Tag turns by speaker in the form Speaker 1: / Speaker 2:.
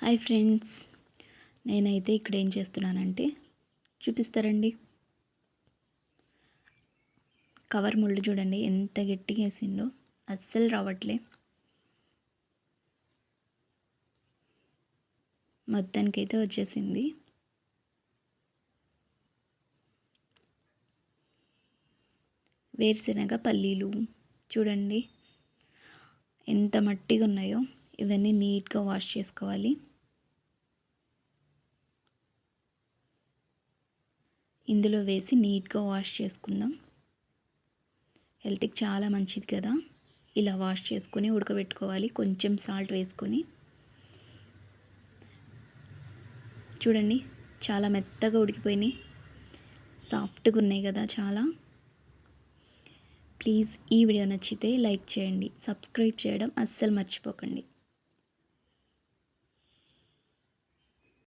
Speaker 1: Hi friends, నేనైతే ఇక్కడ ఏం చేస్తున్నానంటే చూపిస్తారండి. కవర్ ముళ్ళు చూడండి ఎంత గట్టిగా వేసిందో, అస్సలు రావట్లే. మొత్తానికైతే వచ్చేసింది. వేరుశనగ పల్లీలు చూడండి ఎంత మట్టిగా ఉన్నాయో. ఇవన్నీ నీట్గా వాష్ చేసుకోవాలి. ఇందులో వేసి నీట్గా వాష్ చేసుకుందాం. హెల్త్కి చాలా మంచిది కదా. ఇలా వాష్ చేసుకొని ఉడకబెట్టుకోవాలి, కొంచెం సాల్ట్ వేసుకొని. చూడండి చాలా మెత్తగా ఉడికిపోయినాయి, సాఫ్ట్గా ఉన్నాయి కదా చాలా. ప్లీజ్ ఈ వీడియో నచ్చితే లైక్ చేయండి, సబ్స్క్రైబ్ చేయడం అస్సలు మర్చిపోకండి.